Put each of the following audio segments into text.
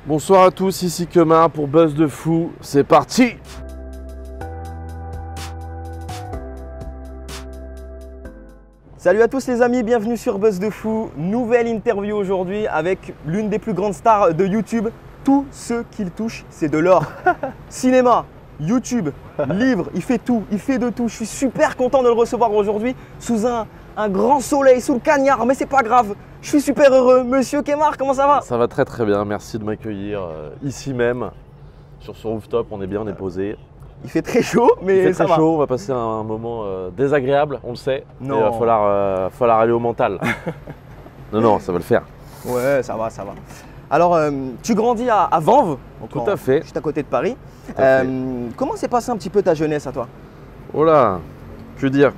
Bonsoir à tous, ici Kemar pour Buzz de Fou, c'est parti! Salut à tous les amis, bienvenue sur Buzz de Fou. Nouvelle interview aujourd'hui avec l'une des plus grandes stars de YouTube. Tout ce qu'il touche, c'est de l'or. Cinéma, YouTube, livres, il fait tout, il fait de tout. Je suis super content de le recevoir aujourd'hui sous un grand soleil, sous le cagnard, mais c'est pas grave. Je suis super heureux. Monsieur Kemar, comment ça va? Ça va très très bien, merci de m'accueillir ici même, sur ce rooftop, on est bien, on est posé. Il fait très chaud, mais Il fait ça très va. chaud, on va passer un moment désagréable, on le sait. Non. Il va falloir aller au mental. Non, ça va le faire. Ouais, ça va, ça va. Alors, tu grandis à Vanves, Tout à fait. juste à côté de Paris. Tout à fait. Comment s'est passé un petit peu ta jeunesse à toi? Oh là, que dire,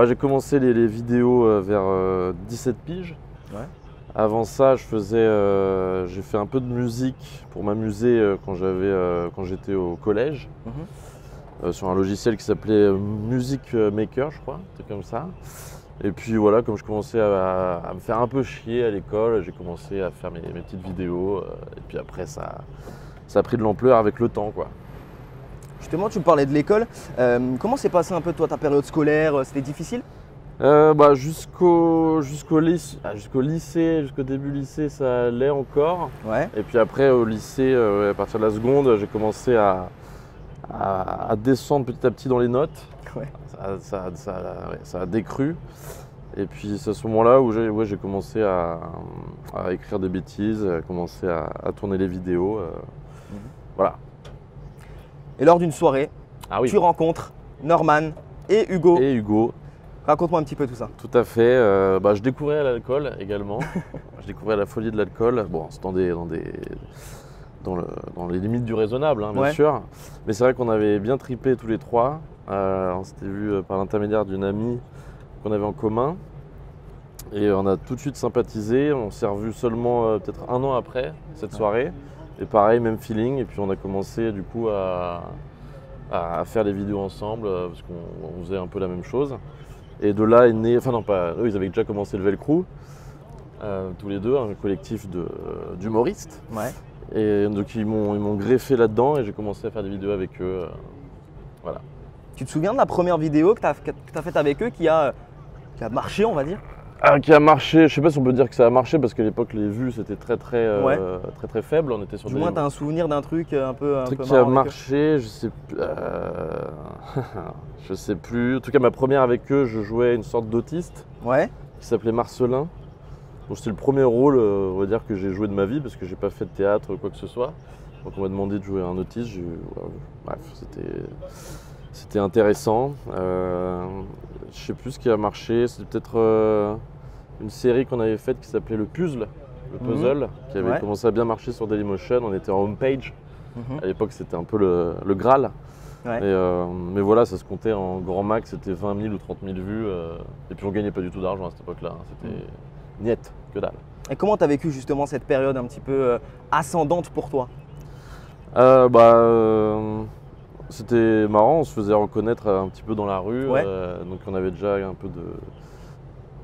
j'ai commencé les vidéos vers 17 piges. Ouais. Avant ça, j'ai fait un peu de musique pour m'amuser quand j'étais au collège, sur un logiciel qui s'appelait Music Maker, je crois, un truc comme ça. Et puis voilà, comme je commençais à me faire un peu chier à l'école, j'ai commencé à faire mes petites vidéos. Et puis après, ça a pris de l'ampleur avec le temps, quoi. Justement, tu me parlais de l'école. Comment s'est passé un peu toi ta période scolaire? C'était difficile? Jusqu'au lycée, jusqu'au début lycée, ça allait encore. Ouais. Et puis après, au lycée, à partir de la seconde, j'ai commencé à descendre petit à petit dans les notes. Ouais. Ça a décru. Et puis c'est à ce moment-là où j'ai commencé à écrire des bêtises, à commencer à tourner les vidéos. Voilà. Et lors d'une soirée, Ah oui. tu rencontres Norman et Hugo. Et Hugo. Raconte-moi un petit peu tout ça. Tout à fait. Je découvrais l'alcool également. Je découvrais la folie de l'alcool. Bon, c'est dans les limites du raisonnable, hein, bien Ouais. sûr. Mais c'est vrai qu'on avait bien tripé tous les trois. On s'était vu par l'intermédiaire d'une amie qu'on avait en commun. Et on a tout de suite sympathisé. On s'est revus seulement peut-être un an après cette soirée. Et pareil, même feeling. Et puis on a commencé du coup à faire les vidéos ensemble parce qu'on faisait un peu la même chose. Et de là est né, enfin non pas, eux ils avaient déjà commencé le Velcro, tous les deux, un collectif d'humoristes. Ouais. Et donc ils m'ont greffé là-dedans et j'ai commencé à faire des vidéos avec eux. Voilà. Tu te souviens de la première vidéo que tu as faite avec eux qui a marché, on va dire? Qui a marché, je sais pas si on peut dire que ça a marché parce qu'à l'époque les vues c'était très faible, on était sur Du des moins, tu as un souvenir d'un truc un peu trucs qui marrant a avec eux. marché, je sais plus. Je sais plus. En tout cas ma première avec eux, je jouais une sorte d'autiste Ouais. qui s'appelait Marcelin. Donc c'était le premier rôle, on va dire, que j'ai joué de ma vie parce que j'ai pas fait de théâtre ou quoi que ce soit. Donc on m'a demandé de jouer un autiste. Bref, c'était intéressant. Je sais plus ce qui a marché. C'était peut-être une série qu'on avait faite qui s'appelait Le Puzzle, qui avait commencé à bien marcher sur Dailymotion. On était en homepage. À l'époque, c'était un peu le Graal. Ouais. Mais voilà, ça se comptait en grand max, c'était 20 000 ou 30 000 vues. Et puis on gagnait pas du tout d'argent à cette époque-là. C'était niet, que dalle. Et comment tu as vécu justement cette période un petit peu ascendante pour toi? C'était marrant, on se faisait reconnaître un petit peu dans la rue. Ouais. Donc on avait déjà un peu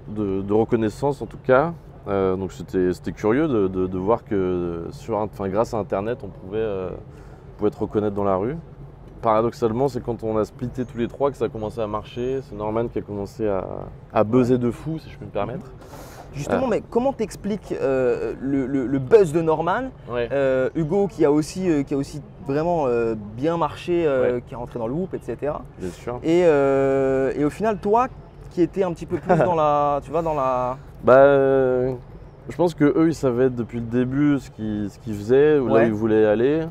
de reconnaissance en tout cas. Donc c'était curieux de voir que grâce à Internet, on pouvait te reconnaître dans la rue. Paradoxalement, c'est quand on a splitté tous les trois que ça a commencé à marcher. C'est Norman qui a commencé à buzzer de fou, si je puis me permettre. Justement, mais comment t'expliques le buzz de Norman? Ouais. Hugo qui a aussi vraiment bien marché, Ouais. qui est rentré dans le Whoop, etc. Bien sûr. Et au final, toi qui étais un petit peu plus dans la. Je pense que eux, ils savaient depuis le début ce qu'ils faisaient, là où Ouais. ils voulaient aller.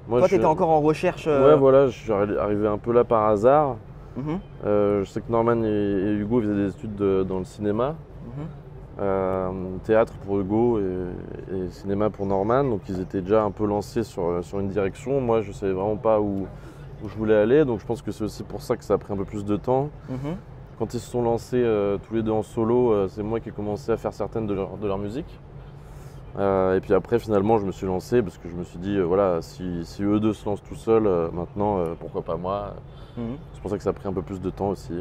Moi, Toi, tu étais encore en recherche. Ouais, voilà, je suis arrivé un peu là par hasard. Mhm. Je sais que Norman et Hugo faisaient des études dans le cinéma. Théâtre pour Hugo et cinéma pour Norman. Donc ils étaient déjà un peu lancés sur une direction. Moi, je ne savais vraiment pas où je voulais aller. Donc je pense que c'est aussi pour ça que ça a pris un peu plus de temps. Mhm. Quand ils se sont lancés tous les deux en solo, c'est moi qui ai commencé à faire certaines de leur musique. Et puis après, finalement, je me suis lancé parce que je me suis dit, voilà, si eux deux se lancent tout seuls, maintenant, pourquoi pas moi? Mhm. C'est pour ça que ça a pris un peu plus de temps aussi.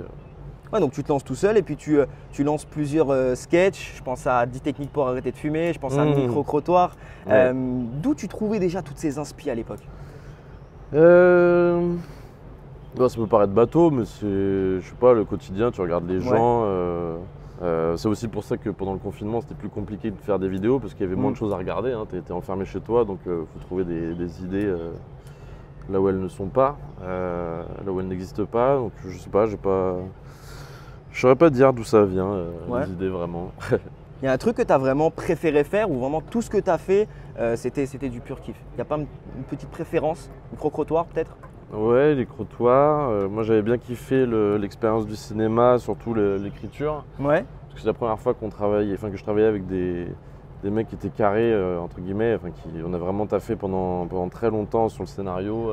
Ouais, donc tu te lances tout seul et puis tu lances plusieurs sketchs. Je pense à 10 techniques pour arrêter de fumer, je pense à un micro-crottoir. Ouais. D'où tu trouvais déjà toutes ces inspi à l'époque? Bah, ça peut paraître bateau, mais c'est, je sais pas, le quotidien, tu regardes les gens. C'est aussi pour ça que pendant le confinement, c'était plus compliqué de faire des vidéos parce qu'il y avait moins de choses à regarder. Hein. Tu étais enfermé chez toi, donc il faut trouver des idées là où elles ne sont pas, là où elles n'existent pas. Donc je sais pas, je saurais pas dire d'où ça vient, les idées vraiment. Il y a un truc que tu as vraiment préféré faire ou vraiment tout ce que tu as fait, c'était du pur kiff? Il n'y a pas une petite préférence, micro-crottoir peut-être? Ouais, les crottoirs. Moi, j'avais bien kiffé l'expérience du cinéma, surtout l'écriture. Ouais. Parce que c'est la première fois que je travaillais avec des mecs qui étaient carrés, entre guillemets, on a vraiment taffé pendant très longtemps sur le scénario,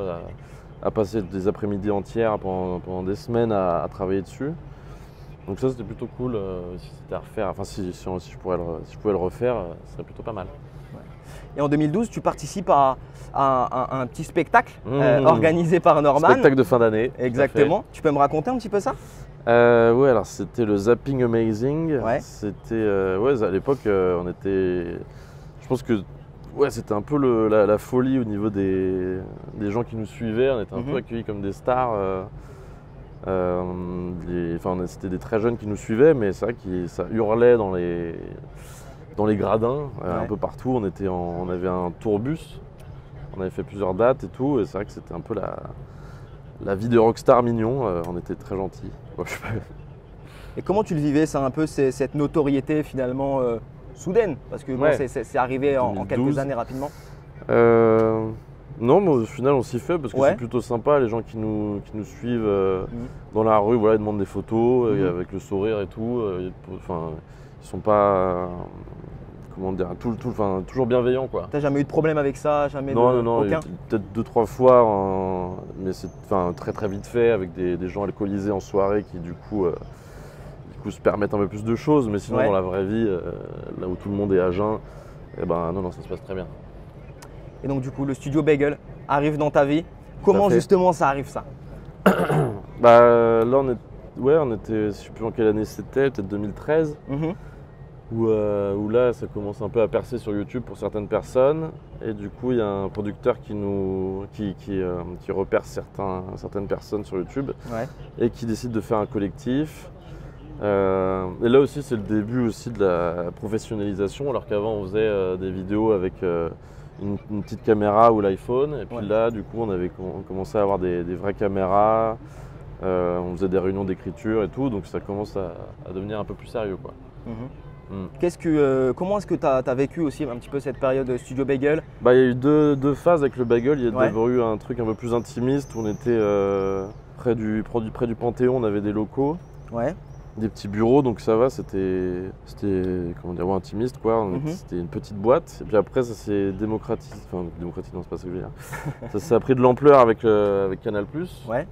à passer des après-midi entières pendant des semaines à travailler dessus. Donc ça, c'était plutôt cool. Si c'était à refaire, si je pouvais le refaire, ce serait plutôt pas mal. Et en 2012, tu participes à un petit spectacle organisé par Norman. Spectacle de fin d'année. Exactement. Tu peux me raconter un petit peu ça? Ouais, alors c'était le Zapping Amazing. Ouais. C'était, à l'époque, je pense que c'était un peu la folie au niveau des gens qui nous suivaient. On était un peu accueillis comme des stars. C'était des très jeunes qui nous suivaient, mais c'est vrai que ça hurlait dans les gradins, un peu partout. On avait un tourbus, on avait fait plusieurs dates et tout, et c'est vrai que c'était un peu la vie de rockstar mignon. On était très gentils. Et comment tu le vivais, ça, un peu cette notoriété finalement soudaine? Parce que bon, c'est arrivé en quelques années rapidement. Non, mais au final, on s'y fait parce que c'est plutôt sympa. Les gens qui nous suivent dans la rue, ils demandent des photos avec le sourire et tout. Ils sont pas, comment dire, toujours bienveillants, quoi. T'as jamais eu de problème avec ça? Non, aucun? peut-être 2-3 fois, mais c'est très très vite fait avec des gens alcoolisés en soirée qui du coup se permettent un peu plus de choses. Mais sinon, dans la vraie vie, là où tout le monde est à jeun, non, ça se passe très bien. Et donc du coup, le studio Bagel arrive dans ta vie. Comment justement ça arrive, ça? Là, on était, je ne sais plus en quelle année c'était, peut-être 2013, où là, ça commence un peu à percer sur YouTube pour certaines personnes. Et du coup, il y a un producteur qui repère certaines personnes sur YouTube et qui décide de faire un collectif. Et là aussi, c'est le début aussi de la professionnalisation, alors qu'avant, on faisait des vidéos avec une petite caméra ou l'iPhone. Et puis là, du coup, on commençait à avoir des vraies caméras. On faisait des réunions d'écriture et tout, donc ça commence à devenir un peu plus sérieux, quoi. Comment est-ce que tu as vécu aussi un petit peu cette période Studio Bagel? Il y a eu deux phases avec le Bagel. Il y a d'abord eu un truc un peu plus intimiste où on était près du Panthéon, on avait des locaux. Des petits bureaux, donc ça va, c'était comment dire, intimiste, quoi. C'était une petite boîte, et puis après ça s'est démocratisé, non, c'est pas ça que je veux dire. Ça a pris de l'ampleur avec Canal+,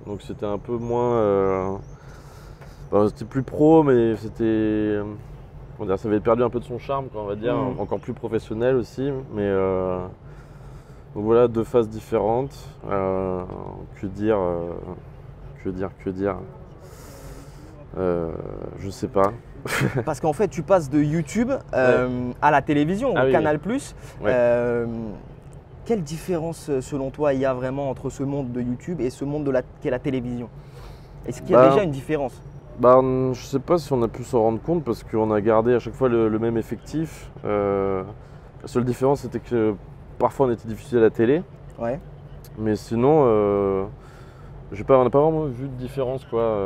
donc c'était un peu moins, c'était plus pro, mais c'était, comment dire, ça avait perdu un peu de son charme, quoi, on va dire, encore plus professionnel aussi, mais donc voilà, deux phases différentes. Que dire. Je sais pas. Parce qu'en fait, tu passes de YouTube à la télévision, au Canal+. Quelle différence, selon toi, il y a vraiment entre ce monde de YouTube et ce monde qu'est la télévision? Est-ce qu'il y a déjà une différence? Je sais pas si on a pu s'en rendre compte parce qu'on a gardé à chaque fois le même effectif. La seule différence, c'était que parfois on était diffusé à la télé. Mais sinon, on n'a pas vraiment vu de différence, quoi.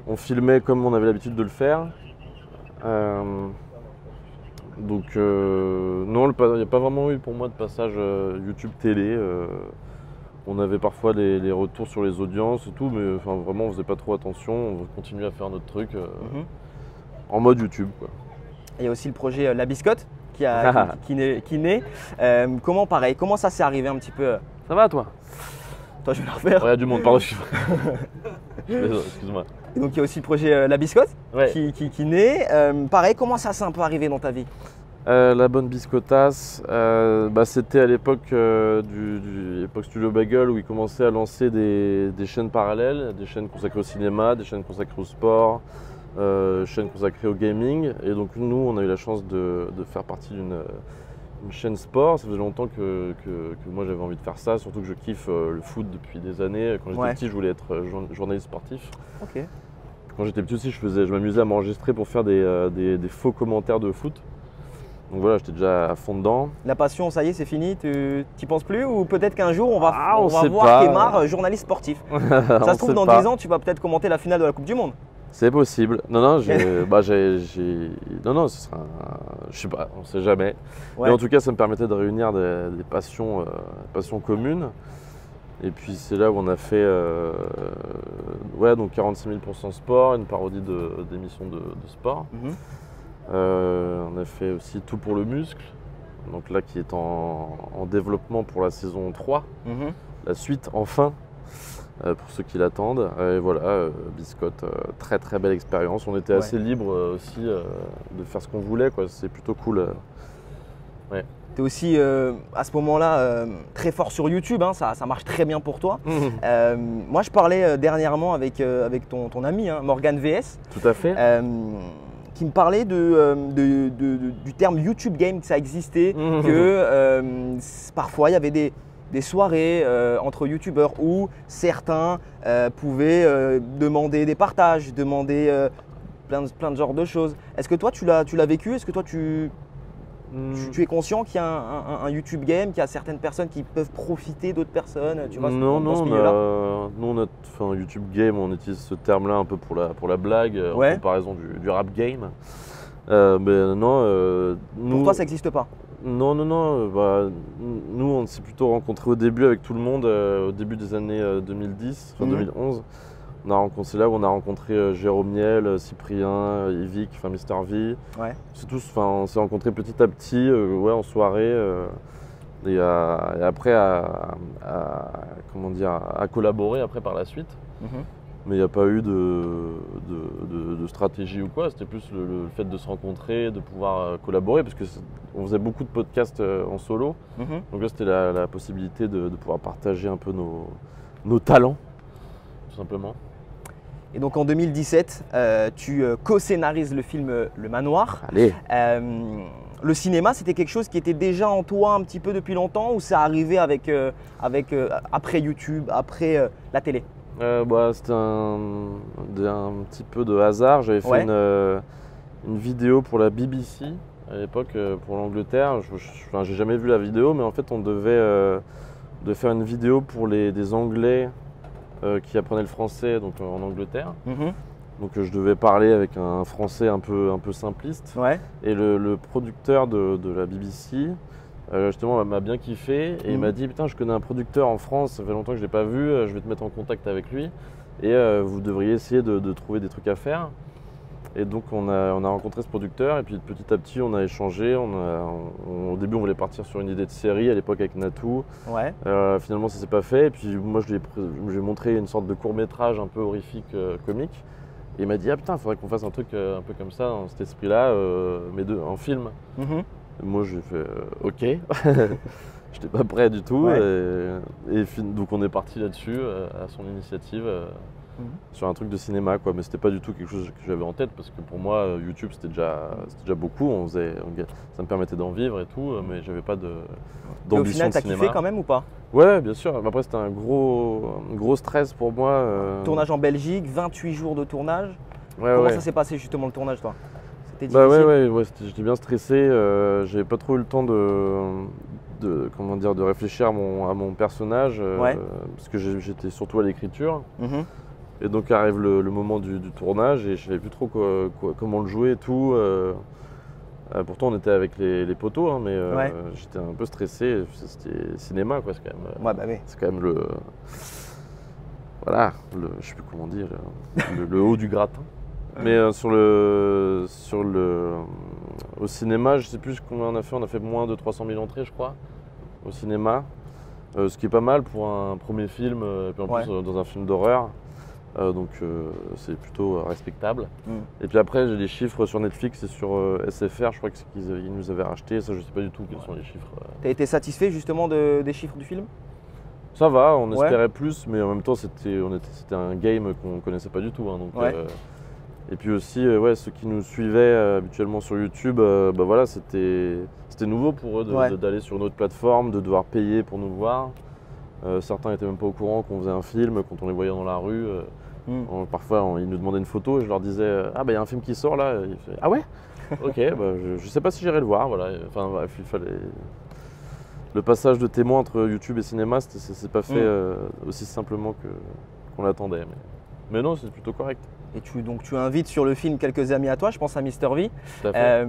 On filmait comme on avait l'habitude de le faire. Donc non, il n'y a pas vraiment eu pour moi de passage YouTube télé. On avait parfois les retours sur les audiences et tout, mais vraiment on faisait pas trop attention. On continuait à faire notre truc en mode YouTube, quoi. Il y a aussi le projet La Biscotte qui naît. Comment ça s'est arrivé un petit peu? Ça va, toi? Toi, je vais le refaire. Il y a du monde, pardon. Excuse-moi. Et donc il y a aussi le projet La Biscotte qui naît. Pareil, comment ça s'est un peu arrivé dans ta vie? La bonne biscottasse, c'était à l'époque l'époque Studio Bagel où ils commençaient à lancer des chaînes parallèles, des chaînes consacrées au cinéma, des chaînes consacrées au sport, chaînes consacrées au gaming. Et donc nous, on a eu la chance de faire partie d'une chaîne sport. Ça faisait longtemps que moi j'avais envie de faire ça, surtout que je kiffe le foot depuis des années. Quand j'étais petit, je voulais être journaliste sportif. Ok. Quand j'étais petit aussi, je m'amusais à m'enregistrer pour faire des faux commentaires de foot. Donc voilà, j'étais déjà à fond dedans. La passion, ça y est, c'est fini, tu n'y penses plus? Ou peut-être qu'un jour, on va sait voir pas. Kémar, journaliste sportif. Ça se trouve, dans 10 ans, tu vas peut-être commenter la finale de la Coupe du Monde. C'est possible. Non, non, ce sera je sais pas, on sait jamais. Ouais. Mais en tout cas, ça me permettait de réunir des passions communes. Et puis c'est là où on a fait donc 46 000% sport, une parodie d'émissions de sport. On a fait aussi Tout pour le muscle, donc là qui est en développement pour la saison 3, la suite enfin, pour ceux qui l'attendent. Et voilà, Biscotte, très très belle expérience. On était assez libre aussi de faire ce qu'on voulait, quoi. C'est plutôt cool. Ouais. Tu es aussi à ce moment-là très fort sur YouTube, hein, ça marche très bien pour toi. Moi je parlais dernièrement avec ton ami Morgan VS. Tout à fait. Qui me parlait du terme YouTube Game, que ça existait, que parfois il y avait des soirées entre youtubeurs où certains pouvaient demander des partages, demander plein de genres de choses. Est-ce que toi tu l'as vécu? Est-ce que toi tu es conscient qu'il y a un YouTube Game, qu'il y a certaines personnes qui peuvent profiter d'autres personnes, tu vois, dans ce milieu-là? Non, enfin, YouTube Game, on utilise ce terme-là un peu pour la blague, en comparaison du rap game. Mais non, pour toi, ça n'existe pas? Non. Nous, on s'est plutôt rencontrés au début avec tout le monde, au début des années 2010, enfin 2011. C'est là où on a rencontré Jérôme Niel, Cyprien, Yvick, enfin Mister V. Ouais. On s'est rencontrés petit à petit, en soirée. Et après à collaborer après par la suite. Mais il n'y a pas eu de stratégie ou quoi, c'était plus le fait de se rencontrer, de pouvoir collaborer, parce qu'on faisait beaucoup de podcasts en solo. Donc là c'était la possibilité de pouvoir partager un peu nos talents, tout simplement. Et donc en 2017, tu co-scénarises le film Le Manoir. Allez. Le cinéma, c'était quelque chose qui était déjà en toi un petit peu depuis longtemps, ou c'est arrivé après YouTube, après la télé? C'était un petit peu de hasard. J'avais fait une vidéo pour la BBC à l'époque, pour l'Angleterre. J'ai jamais vu la vidéo, mais en fait on devait faire une vidéo pour des Anglais qui apprenaient le français donc, en Angleterre. Donc je devais parler avec un français un peu simpliste. Et le producteur de la BBC justement m'a bien kiffé et il m'a dit putain, je connais un producteur en France, ça fait longtemps que je l'ai pas vu, je vais te mettre en contact avec lui et vous devriez essayer de trouver des trucs à faire. Et donc on a rencontré ce producteur et puis petit à petit on a échangé. Au début on voulait partir sur une idée de série à l'époque avec Natou. Finalement ça s'est pas fait et puis moi je lui ai montré une sorte de court-métrage un peu horrifique comique. Et il m'a dit ah putain, il faudrait qu'on fasse un truc un peu comme ça dans cet esprit-là, mais en film. Et moi j'ai fait ok. J'étais pas prêt du tout donc on est parti là-dessus à son initiative. Sur un truc de cinéma quoi, mais c'était pas du tout quelque chose que j'avais en tête parce que pour moi YouTube c'était déjà beaucoup, ça me permettait d'en vivre et tout, mais j'avais pas d'ambition de cinéma. Au final t'as kiffé quand même ou pas? Ouais bien sûr, après c'était un gros stress pour moi. Tournage en Belgique, 28 jours de tournage. Comment ça s'est passé justement le tournage toi? C'était difficile? J'étais bien stressé, j'avais pas trop eu le temps de réfléchir à mon personnage parce que j'étais surtout à l'écriture. Et donc arrive le moment du tournage et je savais plus trop comment le jouer et tout. Pourtant on était avec les poteaux, hein, mais j'étais un peu stressé. C'était cinéma quoi, c'est quand même. C'est quand même je sais plus comment dire, le haut du gratin. Mais au cinéma, je sais plus combien on a fait. On a fait moins de 300 000 entrées, je crois, au cinéma. Ce qui est pas mal pour un premier film, et puis en plus dans un film d'horreur. Donc c'est plutôt respectable. Mm. Et puis après, j'ai des chiffres sur Netflix et sur SFR, je crois qu'ils nous avaient racheté. Ça, je sais pas du tout quels sont les chiffres. T'as été satisfait justement des chiffres du film? Ça va, on Ouais. espérait plus, mais en même temps, c'était un game qu'on connaissait pas du tout. Hein, donc, Ouais. et puis aussi, ouais, ceux qui nous suivaient habituellement sur YouTube, bah voilà, c'était nouveau pour eux Ouais. d'aller sur une autre plateforme, de devoir payer pour nous voir. Certains n'étaient même pas au courant qu'on faisait un film quand on les voyait dans la rue. Parfois, ils nous demandaient une photo et je leur disais ah bah il y a un film qui sort là. Et ils faisaient, ah ouais. Ok, bah, je sais pas si j'irai le voir. Voilà. Enfin bref, il fallait. Le passage de témoin entre YouTube et cinéma, c'est pas fait aussi simplement qu'on l'attendait. Mais non, c'est plutôt correct. Et tu invites sur le film quelques amis à toi, je pense à Mister V. Tout à fait.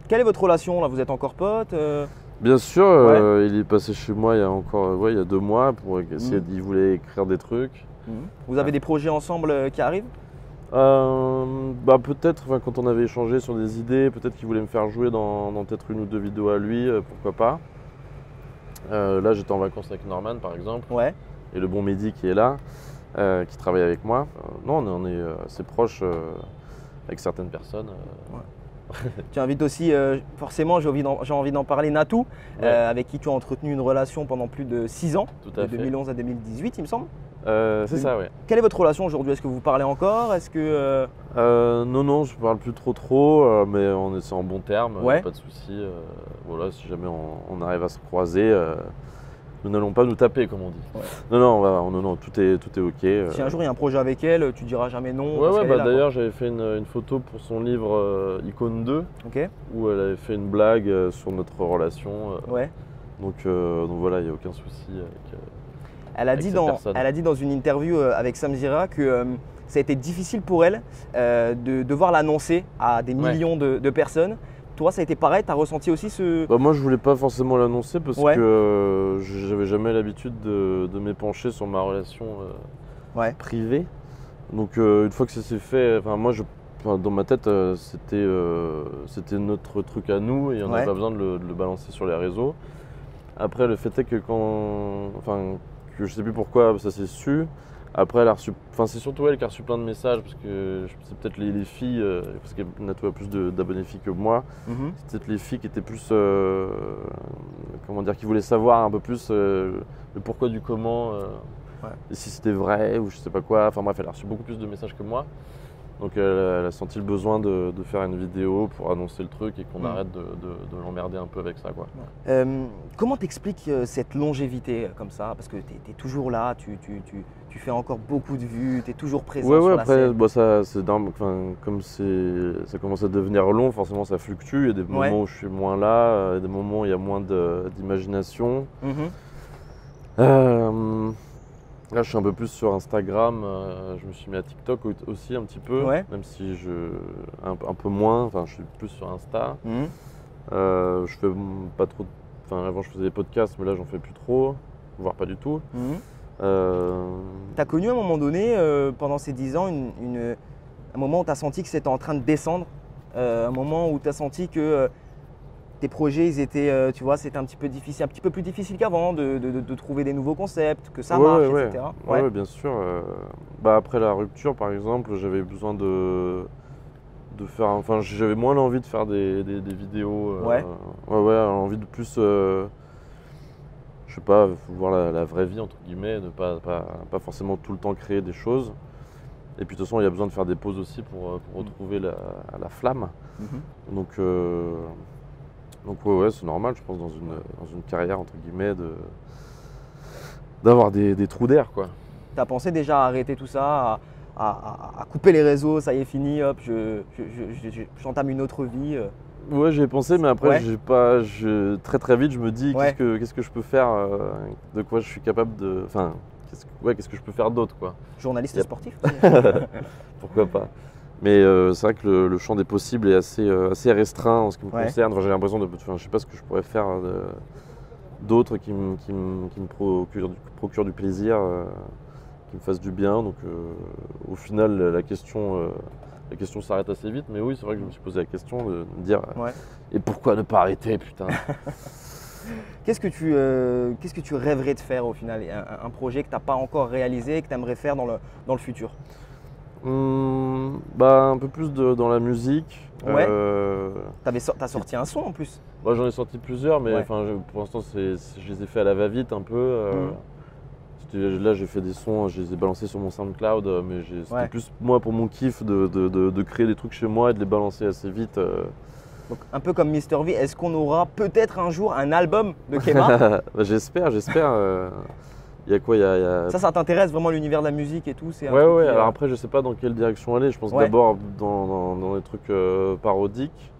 Quelle est votre relation là? Vous êtes encore potes? Bien sûr, Ouais. il est passé chez moi il y a encore il y a 2 mois pour essayer. Il voulait écrire des trucs. Vous avez des projets ensemble qui arrivent? Bah peut-être quand on avait échangé sur des idées, peut-être qu'il voulait me faire jouer dans peut-être 1 ou 2 vidéos à lui, pourquoi pas. Là j'étais en vacances avec Norman par exemple, Ouais. et le bon Mehdi qui est là, qui travaille avec moi. Non, on est assez proches avec certaines personnes. Tu invites aussi, forcément, j'ai envie d'en parler, Natou, Ouais. avec qui tu as entretenu une relation pendant plus de 6 ans, Tout à de fait. 2011 à 2018, il me semble. C'est ça, ouais. Quelle est votre relation aujourd'hui? Est-ce que vous parlez encore? Est-ce que Non, je parle plus trop, mais c'est en bon terme, Ouais. pas de souci. Voilà, si jamais on arrive à se croiser, nous n'allons pas nous taper, comme on dit. Ouais. Non, tout est ok. si un jour il y a un projet avec elle, tu diras jamais non? Ouais, parce ouais, qu'elle est là, quoi. d'ailleurs, j'avais fait une photo pour son livre Icône 2, Ok. où elle avait fait une blague sur notre relation. Ouais. Donc voilà, il n'y a aucun souci avec. Elle a, Avec dit cette personne. elle a dit dans une interview avec Sam Zira que ça a été difficile pour elle de devoir l'annoncer à des Ouais. millions de personnes. Toi, ça a été pareil? Tu as ressenti aussi ce… Bah, moi, je voulais pas forcément l'annoncer parce Ouais. que j'avais jamais l'habitude de m'épancher sur ma relation Ouais. privée. Donc une fois que ça s'est fait, dans ma tête, c'était notre truc à nous et on n'avait Ouais. pas besoin de le balancer sur les réseaux. Après, le fait est que que je sais plus pourquoi ça s'est su. Après, elle a reçu, c'est surtout elle qui a reçu plein de messages parce que c'est peut-être les filles, parce que Natou a plus d'abonnés filles que moi. Mhm. C'est peut-être les filles qui étaient plus, qui voulaient savoir un peu plus le pourquoi du comment, et si c'était vrai ou je sais pas quoi. Enfin bref, elle a reçu beaucoup plus de messages que moi. Donc elle a senti le besoin de faire une vidéo pour annoncer le truc et qu'on arrête de l'emmerder un peu avec ça, quoi. Comment t'expliques cette longévité comme ça? Parce que tu es toujours là, tu fais encore beaucoup de vues, tu es toujours présent sur la Après, scène. c'est comme ça commence à devenir long, forcément ça fluctue. Il y a des moments où je suis moins là, des moments où il y a moins d'imagination. Mhm. Là, je suis un peu plus sur Instagram. Je me suis mis à TikTok aussi un petit peu, Ouais. même si un peu moins. Enfin, je suis plus sur Insta. Mhm. Je fais pas trop. Avant, je faisais des podcasts, mais là, j'en fais plus trop, voire pas du tout. Mhm. Euh, Tu as connu à un moment donné, pendant ces 10 ans, un moment où tu as senti que c'était en train de descendre, un moment où tu as senti que tes projets, ils étaient, tu vois, c'était un petit peu difficile, un petit peu plus difficile qu'avant de trouver des nouveaux concepts, que ça marche, etc. Ouais, bien sûr. Après la rupture, par exemple, j'avais besoin de faire. J'avais moins l'envie de faire des vidéos. Ouais. Envie de plus. Je sais pas, voir la vraie vie, entre guillemets, ne pas forcément tout le temps créer des choses. Et puis de toute façon, il y a besoin de faire des pauses aussi pour retrouver la flamme. Mhm. Donc ouais, c'est normal, je pense, dans une carrière, entre guillemets, d'avoir des trous d'air, quoi. Tu as pensé déjà à arrêter tout ça, à couper les réseaux, ça y est fini, hop, j'entame une autre vie. Ouais, j'y ai pensé, mais après, Ouais. très très vite, je me dis Ouais. qu'est-ce que je peux faire, de quoi je suis capable de. Enfin, qu'est-ce que je peux faire d'autre, quoi. Journaliste Yep. sportif. Pourquoi pas. Mais c'est vrai que le champ des possibles est assez restreint en ce qui me Ouais. concerne. J'ai l'impression je sais pas ce que je pourrais faire d'autre qui me procure du plaisir, qui me fasse du bien. Donc au final, la question s'arrête assez vite. Mais oui, c'est vrai que je me suis posé la question de me dire Ouais. et pourquoi ne pas arrêter, putain. Qu'est-ce que tu rêverais de faire au final? Un projet que tu n'as pas encore réalisé et que tu aimerais faire dans le futur? Bah, un peu plus dans la musique. Ouais. T'as sorti un son en plus. Moi, j'en ai sorti plusieurs, mais Ouais. enfin, pour l'instant, je les ai fait à la va-vite un peu. Là, j'ai fait des sons, je les ai balancés sur mon SoundCloud, mais c'était Ouais. plus moi pour mon kiff de créer des trucs chez moi et de les balancer assez vite. Donc un peu comme Mister V, est-ce qu'on aura peut-être un jour un album de Kemar? Bah, j'espère. Il y a quoi? Ça t'intéresse vraiment l'univers de la musique et tout? C'est un Ouais, truc ouais. qui, Alors après, je sais pas dans quelle direction aller. Je pense Ouais. d'abord dans des trucs parodiques.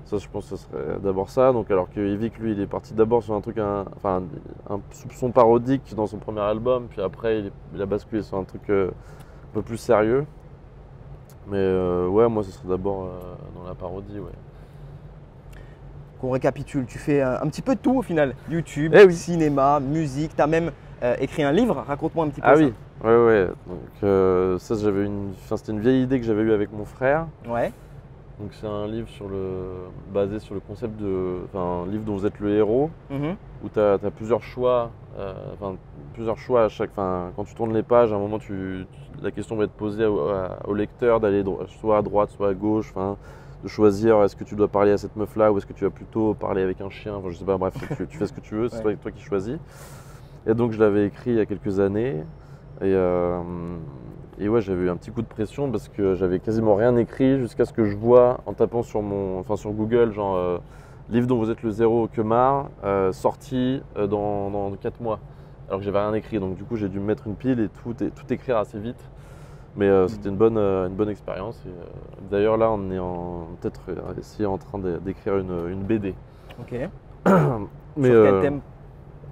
Ça, je pense que ce serait d'abord ça. Donc, alors que Yvick, lui, il est parti d'abord sur un truc, un soupçon parodique dans son premier album. Puis après, il a basculé sur un truc un peu plus sérieux. Mais ouais, moi, ce serait d'abord dans la parodie, ouais. Qu'on récapitule, tu fais un petit peu de tout au final. YouTube, Eh oui. cinéma, musique, tu as même écrit un livre, raconte-moi un petit peu Ah ça. oui, ouais. Donc ça, c'était une vieille idée que j'avais eue avec mon frère. Ouais, Donc c'est un livre basé sur le concept un livre dont vous êtes le héros, mhm, où tu as plusieurs choix, à chaque, quand tu tournes les pages, à un moment la question va être posée au lecteur d'aller soit à droite, soit à gauche, de choisir est-ce que tu dois parler à cette meuf-là ou est-ce que tu vas plutôt parler avec un chien, je sais pas, bref, tu fais ce que tu veux, c'est Ouais. toi qui choisis. Et donc je l'avais écrit il y a quelques années et ouais, j'avais eu un petit coup de pression parce que j'avais quasiment rien écrit jusqu'à ce que je vois en tapant sur Google, genre livre dont vous êtes le zéro Kemar, sorti dans 4 mois. Alors que j'avais rien écrit, donc du coup j'ai dû me mettre une pile et tout écrire assez vite. Mais c'était une bonne expérience. D'ailleurs là on est peut-être ici en train d'écrire une BD. ok. Mais, Sur quel thème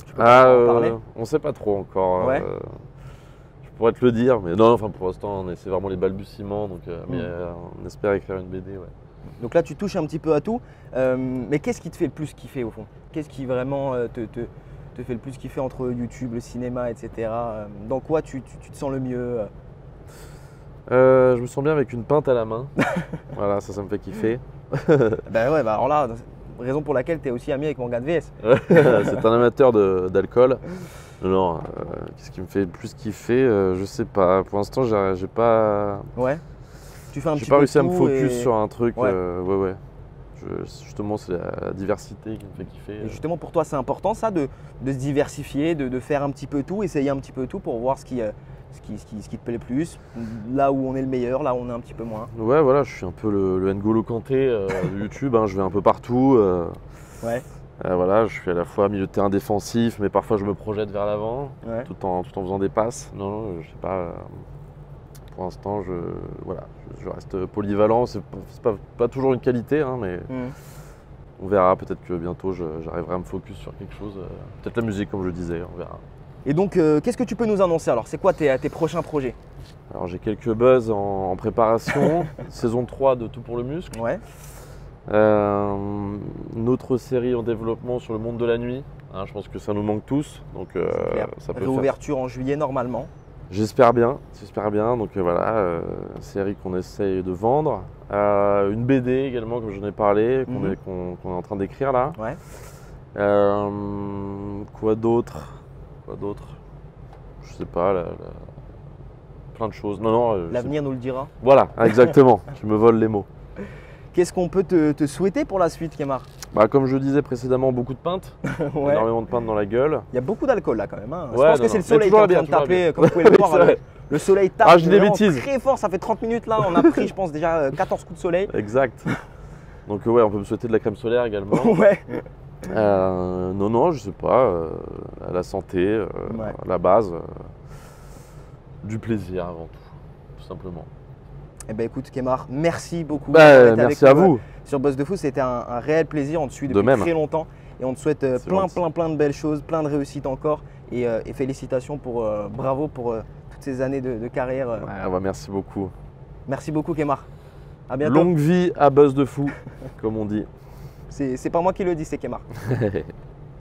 tu peux en parler? on sait pas trop encore. Ouais. Je pourrais te le dire, mais non, pour l'instant c'est vraiment les balbutiements, donc, mais on espère écrire une BD, ouais. Donc là tu touches un petit peu à tout, mais qu'est-ce qui te fait le plus kiffer au fond? Qu'est-ce qui vraiment te fait le plus kiffer entre YouTube, le cinéma, etc. Dans quoi tu te sens le mieux? Je me sens bien avec une pinte à la main. Voilà, ça me fait kiffer. Ben ouais, bah alors là, raison pour laquelle tu es aussi ami avec Morgan VS. C'est un amateur d'alcool. Non, qu'est-ce qui me fait le plus kiffer? Je sais pas. Pour l'instant, j'ai pas Tu fais réussi à me tout focus et- sur un truc. Ouais. Ouais. Justement, c'est la diversité qui me fait kiffer. Et justement, pour toi, c'est important ça de se diversifier, de faire un petit peu tout, essayer un petit peu tout pour voir ce qui te plaît le plus, là où on est le meilleur, là où on est un petit peu moins. Ouais, voilà, je suis un peu le N'Golo Kanté de YouTube, hein, je vais un peu partout. Ouais, Voilà, je suis à la fois milieu de terrain défensif, mais parfois je me projette vers l'avant, ouais. tout en faisant des passes. Non, je sais pas. Pour l'instant, je reste polyvalent. C'est pas toujours une qualité, hein, mais Mhm. on verra. Peut-être que bientôt j'arriverai à me focus sur quelque chose. Peut-être la musique, comme je le disais, on verra. Et donc, qu'est-ce que tu peux nous annoncer alors? C'est quoi tes prochains projets? Alors j'ai quelques buzz en préparation. Saison 3 de Tout pour le muscle. Ouais, Une autre série en développement sur le monde de la nuit. Hein, je pense que ça nous manque tous. Donc c'est clair. ça peut faire. Réouverture en juillet normalement. J'espère bien. Donc voilà, série qu'on essaye de vendre. Une BD également, comme j'en ai parlé, qu'on Mhm. est en train d'écrire là. Ouais. Quoi d'autre? Je sais pas, plein de choses. Non, je sais L'avenir nous le dira. pas. Voilà, exactement. Tu me voles les mots. Qu'est-ce qu'on peut te souhaiter pour la suite, Kemar? Bah, comme je disais précédemment, beaucoup de pintes. Ouais. Énormément de pintes dans la gueule. Il y a beaucoup d'alcool là quand même. Hein. Je Ouais, pense que non, c'est le non. soleil Mais qui est en toujours train de bien, taper, comme vous pouvez le Oui, voir. c'est vrai. Le soleil tape Ah, je dis des vraiment bêtises. très fort, ça fait 30 minutes là, on a pris je pense déjà 14 coups de soleil. Exact. Donc ouais, on peut me souhaiter de la crème solaire également. Ouais. Non, je sais pas. À la santé, Ouais. à la base. Du plaisir avant tout simplement. Eh ben écoute Kemar, merci beaucoup d'avoir été Merci avec à nous, vous. sur Buzz de Fou, c'était un réel plaisir, on te suit De depuis même. très longtemps et on te souhaite C'est plein gentil. de belles choses, plein de réussites encore et félicitations bravo pour toutes ces années de carrière. Merci beaucoup. Merci beaucoup Kemar. À bientôt. Longue vie à Buzz de Fou, comme on dit. C'est pas moi qui le dis, c'est Kemar.